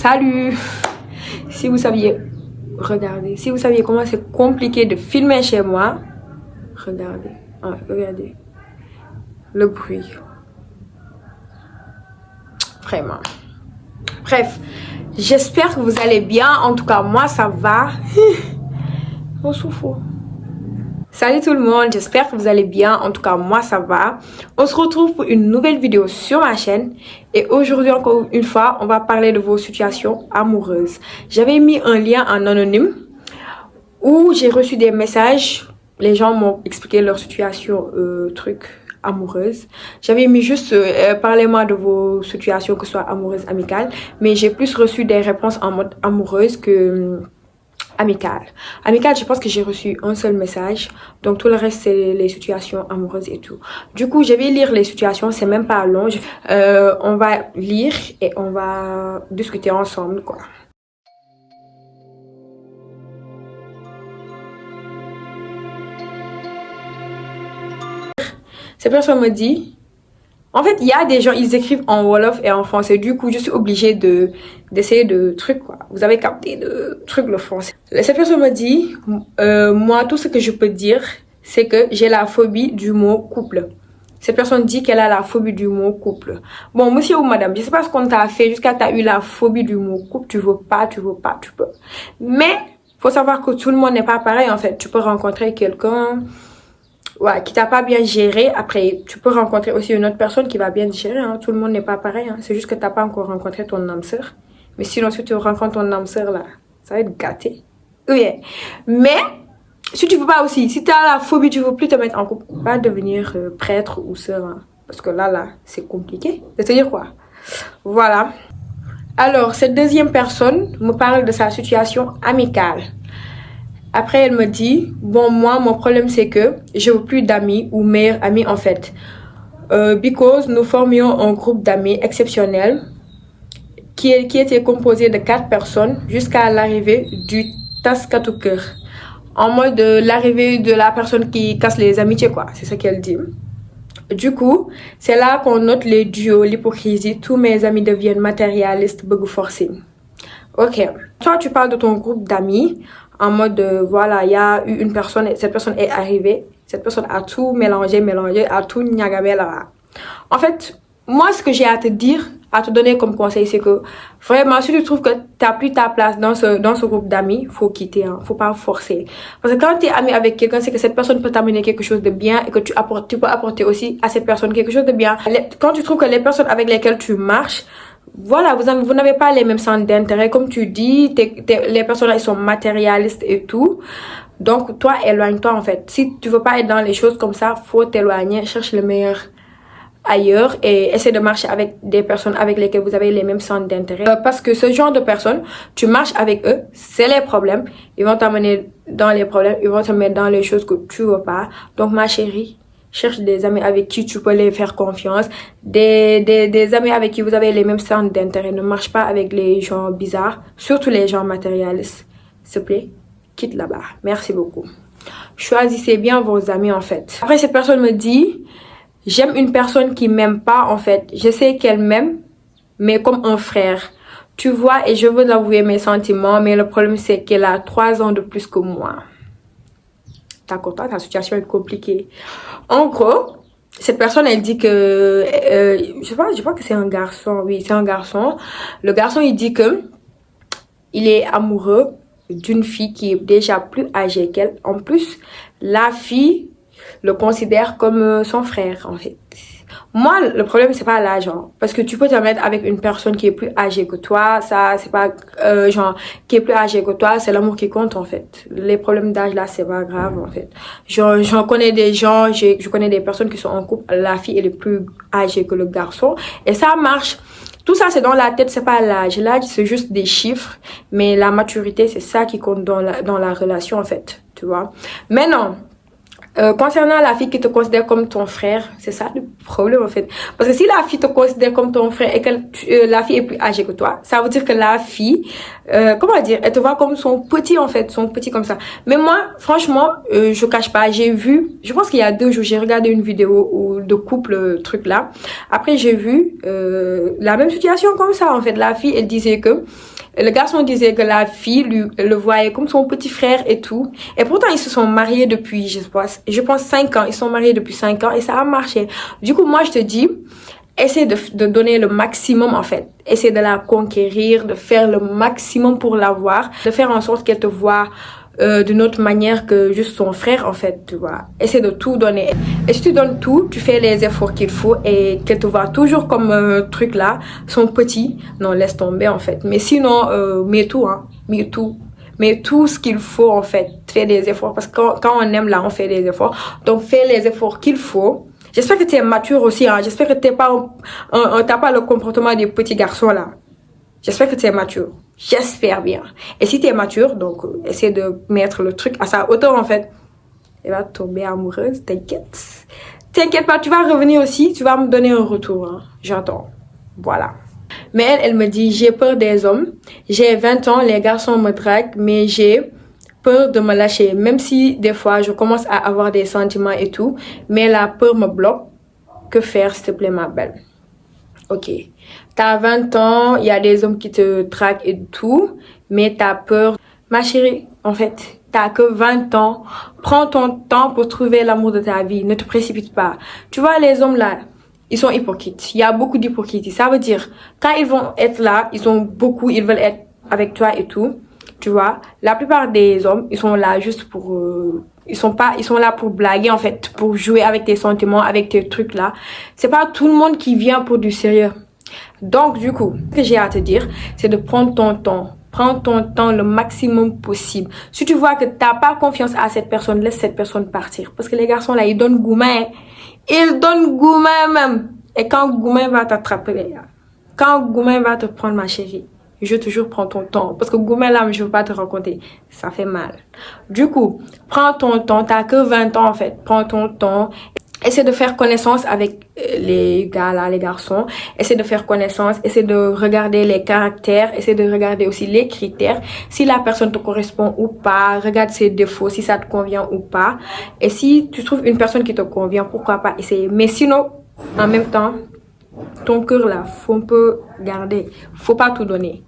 Salut! Si vous saviez, regardez, si vous saviez comment c'est compliqué de filmer chez moi, regardez, regardez le bruit. Vraiment. Bref, j'espère que vous allez bien. En tout cas, moi, ça va. On souffre. Salut tout le monde, j'espère que vous allez bien. En tout cas, moi, ça va. On se retrouve pour une nouvelle vidéo sur ma chaîne. Et aujourd'hui, encore une fois, on va parler de vos situations amoureuses. J'avais mis un lien en anonyme où j'ai reçu des messages. Les gens m'ont expliqué leur situation, amoureuse. J'avais mis juste parlez-moi de vos situations, que ce soit amoureuses, amicales. Mais j'ai plus reçu des réponses en mode amoureuse que... Amical, je pense que j'ai reçu un seul message. Donc tout le reste, c'est les situations amoureuses et tout. Du coup, je vais lire les situations. C'est même pas long. On va lire et on va discuter ensemble, quoi. Cette personne me dit... En fait, il y a des gens, ils écrivent en Wolof et en français. Du coup, je suis obligée d'essayer de trucs, quoi. Vous avez capté de trucs le français. Cette personne me dit, moi, tout ce que je peux dire, c'est que j'ai la phobie du mot couple. Cette personne dit qu'elle a la phobie du mot couple. Bon, monsieur ou madame, je sais pas ce qu'on t'a fait jusqu'à t'as eu la phobie du mot couple. Tu veux pas, tu peux. Mais, faut savoir que tout le monde n'est pas pareil, en fait. Tu peux rencontrer quelqu'un... Ouais, qui t'a pas bien géré. Après, tu peux rencontrer aussi une autre personne qui va bien te gérer. Hein. Tout le monde n'est pas pareil. Hein. C'est juste que t'as pas encore rencontré ton âme sœur. Mais sinon, si tu rencontres ton âme sœur, là, ça va être gâté. Oui. Mais, si tu veux pas aussi, si tu as la phobie, tu veux plus te mettre en couple, pas devenir prêtre ou sœur. Hein. Parce que là, c'est compliqué. C'est-à-dire quoi? Voilà. Alors, cette deuxième personne me parle de sa situation amicale. Après, elle me dit, bon, moi, mon problème, c'est que je veux plus d'amis ou meilleurs amis, en fait. Because nous formions un groupe d'amis exceptionnel qui était composé de 4 personnes jusqu'à l'arrivée du Taskatuker. En mode l'arrivée de la personne qui casse les amitiés, quoi. C'est ce qu'elle dit. Du coup, c'est là qu'on note les duos, l'hypocrisie. Tous mes amis deviennent matérialistes, bug forcing. Ok. Toi, tu parles de ton groupe d'amis. En mode, voilà, il y a eu une personne, cette personne est arrivée, cette personne a tout mélangé, a tout niagamé là. En fait, moi, ce que j'ai à te dire, à te donner comme conseil, c'est que vraiment, si tu trouves que tu n'as plus ta place dans ce groupe d'amis, faut quitter, hein, faut pas forcer. Parce que quand tu es ami avec quelqu'un, c'est que cette personne peut t'amener quelque chose de bien et que tu peux apporter aussi à cette personne quelque chose de bien. Quand tu trouves que les personnes avec lesquelles tu marches, voilà, vous n'avez pas les mêmes centres d'intérêt. Comme tu dis, les personnes ils sont matérialistes et tout. Donc, toi, éloigne-toi en fait. Si tu veux pas être dans les choses comme ça, faut t'éloigner. Cherche le meilleur ailleurs et essaie de marcher avec des personnes avec lesquelles vous avez les mêmes centres d'intérêt. Parce que ce genre de personnes, tu marches avec eux, c'est les problèmes. Ils vont t'amener dans les problèmes. Ils vont te mettre dans les choses que tu veux pas. Donc, ma chérie, cherche des amis avec qui tu peux les faire confiance. Des amis avec qui vous avez les mêmes centres d'intérêt. Ne marche pas avec les gens bizarres. Surtout les gens matérialistes. S'il te plaît, quitte là-bas. Merci beaucoup. Choisissez bien vos amis en fait. Après, cette personne me dit, j'aime une personne qui m'aime pas en fait. Je sais qu'elle m'aime, mais comme un frère. Tu vois, et je veux l'avouer mes sentiments, mais le problème c'est qu'elle a 3 ans de plus que moi. T'as content, ta situation est compliquée. En gros, cette personne, elle dit que... je crois que c'est un garçon. Oui, c'est un garçon. Le garçon, il dit que il est amoureux d'une fille qui est déjà plus âgée qu'elle. En plus, la fille le considère comme son frère, en fait. Moi, le problème, c'est pas l'argent. Parce que tu peux te mettre avec une personne qui est plus âgée que toi. Ça, c'est pas, genre, qui est plus âgée que toi. C'est l'amour qui compte, en fait. Les problèmes d'âge, là, c'est pas grave, en fait. J'en connais des gens, je connais des personnes qui sont en couple. La fille, elle est plus âgée que le garçon. Et ça marche. Tout ça, c'est dans la tête, c'est pas l'âge. L'âge, c'est juste des chiffres. Mais la maturité, c'est ça qui compte dans la relation, en fait. Tu vois. Maintenant, Concernant la fille qui te considère comme ton frère, c'est ça le problème en fait. Parce que si la fille te considère comme ton frère et que la fille est plus âgée que toi, ça veut dire que la fille, comment dire, elle te voit comme son petit en fait, son petit comme ça. Mais moi, franchement, je cache pas, j'ai vu, je pense qu'il y a 2 jours, j'ai regardé une vidéo de couple, truc là. Après, j'ai vu la même situation comme ça en fait. La fille, elle disait que le garçon disait que la fille le voyait comme son petit frère et tout. Et pourtant, ils se sont mariés depuis, je pense 5 ans. Ils sont mariés depuis 5 ans et ça a marché. Du coup, moi, je te dis, essaie de donner le maximum, en fait. Essaie de la conquérir, de faire le maximum pour l'avoir, de faire en sorte qu'elle te voie d'une autre manière que juste son frère, en fait, tu vois. Essaie de tout donner. Et si tu donnes tout, tu fais les efforts qu'il faut et qu'elle te voit toujours comme truc là, son petit, non, laisse tomber, en fait. Mais sinon, mets tout, hein. Mets tout. Mais tout ce qu'il faut, en fait, fais des efforts. Parce que quand on aime, là, on fait des efforts. Donc, fais les efforts qu'il faut. J'espère que tu es mature aussi, hein. J'espère que t'as pas le comportement des petits garçons, là. J'espère que tu es mature. J'espère bien. Et si tu es mature, donc, essaie de mettre le truc à sa hauteur, en fait. Elle va tomber amoureuse, t'inquiète. T'inquiète pas, tu vas revenir aussi, tu vas me donner un retour, hein. J'entends. Voilà. Mais elle me dit, j'ai peur des hommes. J'ai 20 ans, les garçons me draguent, mais j'ai peur de me lâcher. Même si des fois, je commence à avoir des sentiments et tout, mais la peur me bloque. Que faire, s'il te plaît, ma belle? Ok. T'as 20 ans, il y a des hommes qui te draguent et tout, mais t'as peur. Ma chérie, en fait, t'as que 20 ans. Prends ton temps pour trouver l'amour de ta vie. Ne te précipite pas. Tu vois, les hommes là, ils sont hypocrites. Il y a beaucoup d'hypocrisie. Ça veut dire, quand ils vont être là, ils veulent être avec toi et tout. Tu vois, la plupart des hommes, ils sont là juste pour, ils sont là pour blaguer en fait, pour jouer avec tes sentiments, avec tes trucs là. C'est pas tout le monde qui vient pour du sérieux. Donc du coup, ce que j'ai à te dire, c'est de prendre ton temps. Prends ton temps le maximum possible. Si tu vois que t'as pas confiance à cette personne, laisse cette personne partir. Parce que les garçons là, ils donnent gourmet. Ils donnent gourmet même. Et quand gourmet va t'attraper, les gars. Quand gourmet va te prendre, ma chérie, je te jure, prends ton temps. Parce que gourmet là, je veux pas te raconter. Ça fait mal. Du coup, prends ton temps. T'as que 20 ans en fait. Prends ton temps. Essaie de faire connaissance avec les gars là, les garçons. Essaie de faire connaissance. Essaie de regarder les caractères. Essaie de regarder aussi les critères. Si la personne te correspond ou pas. Regarde ses défauts, si ça te convient ou pas. Et si tu trouves une personne qui te convient, pourquoi pas essayer. Mais sinon, en même temps, ton cœur là, faut un peu garder. Faut pas tout donner.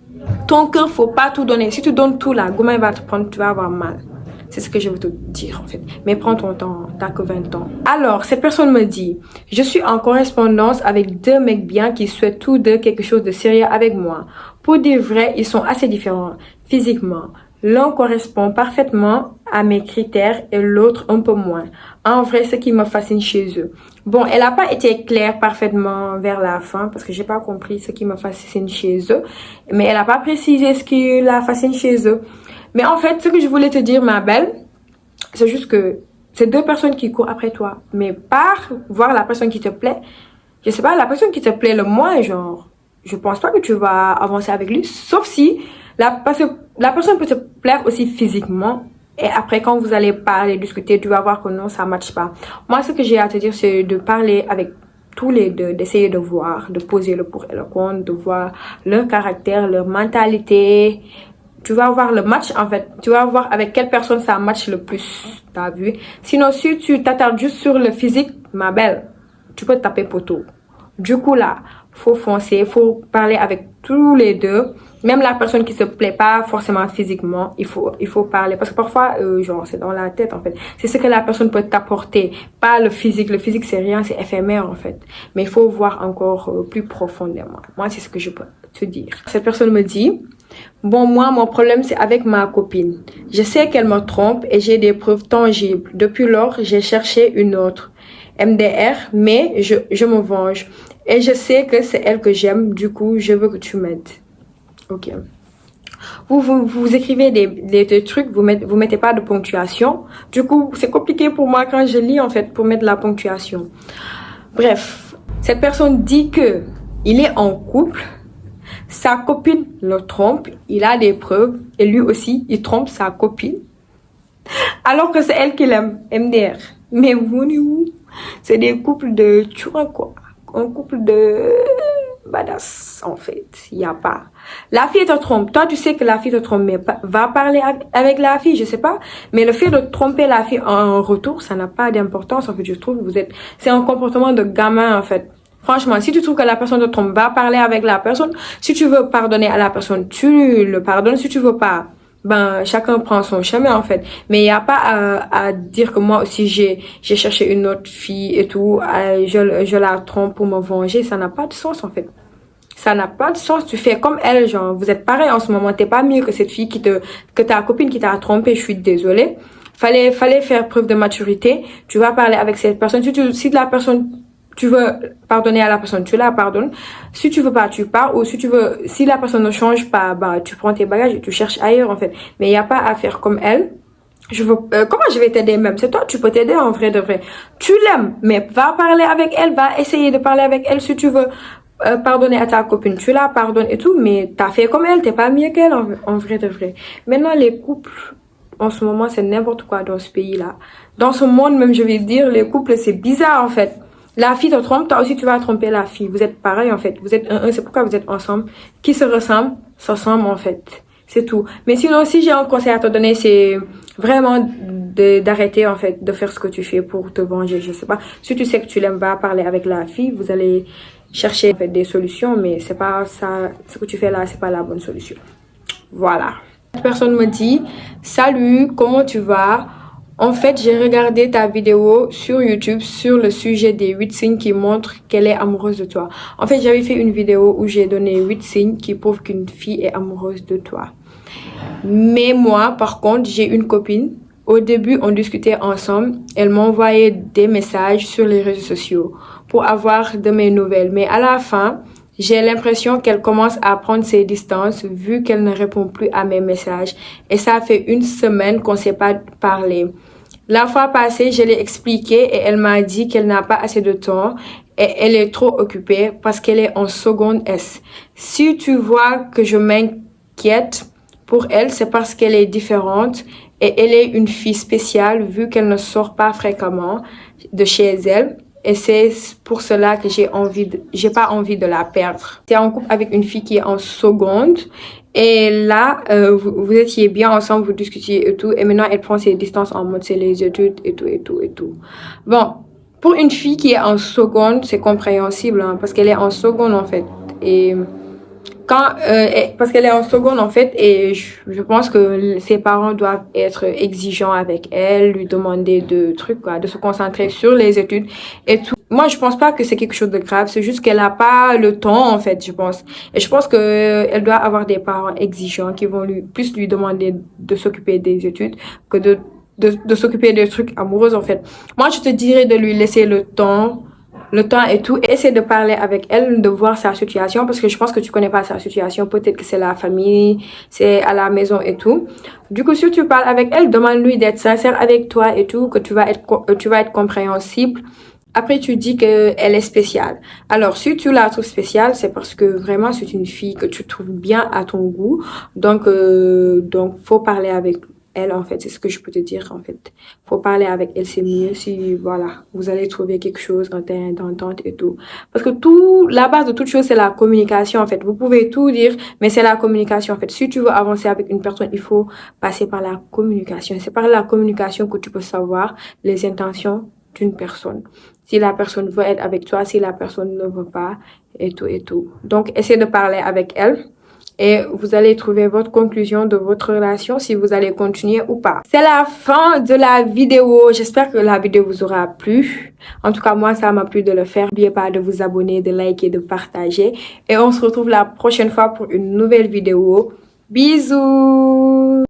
Ton cœur, faut pas tout donner. Si tu donnes tout là, Gouma va te prendre, tu vas avoir mal. C'est ce que je veux te dire en fait. Mais prends ton temps, t'as que 20 ans. Alors, cette personne me dit, je suis en correspondance avec 2 mecs bien qui souhaitent tous 2 quelque chose de sérieux avec moi. Pour dire vrai, ils sont assez différents physiquement. L'un correspond parfaitement à mes critères et l'autre un peu moins. En vrai, ce qui me fascine chez eux. Bon, elle n'a pas été claire parfaitement vers la fin parce que j'ai pas compris ce qui me fascine chez eux. Mais elle n'a pas précisé ce qui la fascine chez eux. Mais en fait, ce que je voulais te dire, ma belle, c'est juste que c'est 2 personnes qui courent après toi. Mais par voir la personne qui te plaît, je sais pas, la personne qui te plaît le moins, genre, je pense pas que tu vas avancer avec lui. Sauf si parce que la personne peut te plaire aussi physiquement. Et après, quand vous allez parler, discuter, tu vas voir que non, ça ne matche pas. Moi, ce que j'ai à te dire, c'est de parler avec tous les 2, d'essayer de voir, de poser le pour et le contre, de voir leur caractère, leur mentalité. Tu vas voir le match, en fait. Tu vas voir avec quelle personne ça match le plus. T'as vu? Sinon, si tu t'attardes juste sur le physique, ma belle, tu peux taper poteau. Du coup, là, faut foncer, faut parler avec tous les 2. Même la personne qui se plaît pas forcément physiquement, il faut parler. Parce que parfois, genre, c'est dans la tête, en fait. C'est ce que la personne peut t'apporter. Pas le physique. Le physique, c'est rien, c'est éphémère, en fait. Mais il faut voir encore plus profondément. Moi, c'est ce que je peux te dire. Cette personne me dit, bon, moi, mon problème, c'est avec ma copine. Je sais qu'elle me trompe et j'ai des preuves tangibles. Depuis lors, j'ai cherché une autre. MDR, mais je me venge. Et je sais que c'est elle que j'aime. Du coup, je veux que tu m'aides. Ok. Vous écrivez des trucs, vous mettez pas de ponctuation. Du coup, c'est compliqué pour moi quand je lis, en fait, pour mettre la ponctuation. Bref, cette personne dit que il est en couple. Sa copine le trompe. Il a des preuves. Et lui aussi, il trompe sa copine. Alors que c'est elle qui l'aime. MDR. Mais vous, c'est des couples de, tu vois quoi, un couple de badass, en fait. Il n'y a pas. La fille te trompe. Toi, tu sais que la fille te trompe, mais va parler avec la fille, je sais pas. Mais le fait de tromper la fille en retour, ça n'a pas d'importance, en fait, je trouve. C'est un comportement de gamin, en fait. Franchement, si tu trouves que la personne te trompe, va parler avec la personne. Si tu veux pardonner à la personne, tu le pardonnes. Si tu veux pas, ben, chacun prend son chemin, en fait. Mais il n'y a pas à dire que moi aussi, j'ai cherché une autre fille et tout, je la trompe pour me venger. Ça n'a pas de sens, en fait. Ça n'a pas de sens. Tu fais comme elle, genre, vous êtes pareil en ce moment. T'es pas mieux que cette fille que ta copine qui t'a trompé. Je suis désolée. Fallait faire preuve de maturité. Tu vas parler avec cette personne. Si la personne, tu veux pardonner à la personne, tu la pardonnes. Si tu veux pas, tu pars. Ou si la personne ne change pas, bah, tu prends tes bagages et tu cherches ailleurs, en fait. Mais il n'y a pas à faire comme elle. Comment je vais t'aider même? C'est toi, tu peux t'aider en vrai de vrai. Tu l'aimes, mais va parler avec elle, va essayer de parler avec elle si tu veux pardonner à ta copine. Tu la pardonnes et tout, mais t'as fait comme elle, t'es pas mieux qu'elle en vrai de vrai. Maintenant, les couples, en ce moment, c'est n'importe quoi dans ce pays-là. Dans ce monde même, je vais dire, les couples, c'est bizarre en fait. La fille te trompe, toi aussi tu vas tromper la fille. Vous êtes pareil en fait. Vous êtes un, c'est pourquoi vous êtes ensemble. Qui se ressemble, s'ensemble en fait. C'est tout. Mais sinon, si j'ai un conseil à te donner, c'est vraiment d'arrêter en fait de faire ce que tu fais pour te venger. Je sais pas. Si tu sais que tu l'aimes pas parler avec la fille, vous allez chercher en fait des solutions, mais c'est pas ça. Ce que tu fais là, c'est pas la bonne solution. Voilà. Cette personne me dit, salut, comment tu vas? En fait, j'ai regardé ta vidéo sur YouTube sur le sujet des 8 signes qui montrent qu'elle est amoureuse de toi. En fait, j'avais fait une vidéo où j'ai donné 8 signes qui prouvent qu'une fille est amoureuse de toi. Mais moi, par contre, j'ai une copine. Au début, on discutait ensemble. Elle m'envoyait des messages sur les réseaux sociaux pour avoir de mes nouvelles. Mais à la fin, j'ai l'impression qu'elle commence à prendre ses distances vu qu'elle ne répond plus à mes messages. Et ça fait une semaine qu'on ne s'est pas parlé. La fois passée, je l'ai expliqué et elle m'a dit qu'elle n'a pas assez de temps et elle est trop occupée parce qu'elle est en seconde S. Si tu vois que je m'inquiète pour elle, c'est parce qu'elle est différente et elle est une fille spéciale vu qu'elle ne sort pas fréquemment de chez elle. Et c'est pour cela que j'ai pas envie de la perdre. T'es en couple avec une fille qui est en seconde. Et là, vous étiez bien ensemble, vous discutiez et tout. Et maintenant, elle prend ses distances en mode c'est les études et tout, et tout, et tout. Bon, pour une fille qui est en seconde, c'est compréhensible, hein, parce qu'elle est en seconde, en fait. Et parce qu'elle est en seconde, en fait, et je pense que ses parents doivent être exigeants avec elle, lui demander de trucs, quoi, de se concentrer sur les études et tout. Moi, je pense pas que c'est quelque chose de grave, c'est juste qu'elle a pas le temps, en fait, je pense. Et je pense que elle doit avoir des parents exigeants qui vont plus lui demander de s'occuper des études que de s'occuper des trucs amoureux, en fait. Moi, je te dirais de lui laisser le temps et tout, et essayer de parler avec elle, de voir sa situation, parce que je pense que tu connais pas sa situation, peut-être que c'est la famille, c'est à la maison et tout. Du coup, si tu parles avec elle, demande-lui d'être sincère avec toi et tout, que tu vas être compréhensible. Après, tu dis qu'elle est spéciale. Alors, si tu la trouves spéciale, c'est parce que vraiment, c'est une fille que tu trouves bien à ton goût. Donc, faut parler avec elle, en fait. C'est ce que je peux te dire, en fait. Faut parler avec elle, c'est mieux si, voilà, vous allez trouver quelque chose, un terrain d'entente et tout. Parce que la base de toute chose, c'est la communication, en fait. Vous pouvez tout dire, mais c'est la communication, en fait. Si tu veux avancer avec une personne, il faut passer par la communication. C'est par la communication que tu peux savoir les intentions d'une personne. Si la personne veut être avec toi, si la personne ne veut pas, et tout, et tout. Donc, essayez de parler avec elle. Et vous allez trouver votre conclusion de votre relation, si vous allez continuer ou pas. C'est la fin de la vidéo. J'espère que la vidéo vous aura plu. En tout cas, moi, ça m'a plu de le faire. N'oubliez pas de vous abonner, de liker, de partager. Et on se retrouve la prochaine fois pour une nouvelle vidéo. Bisous!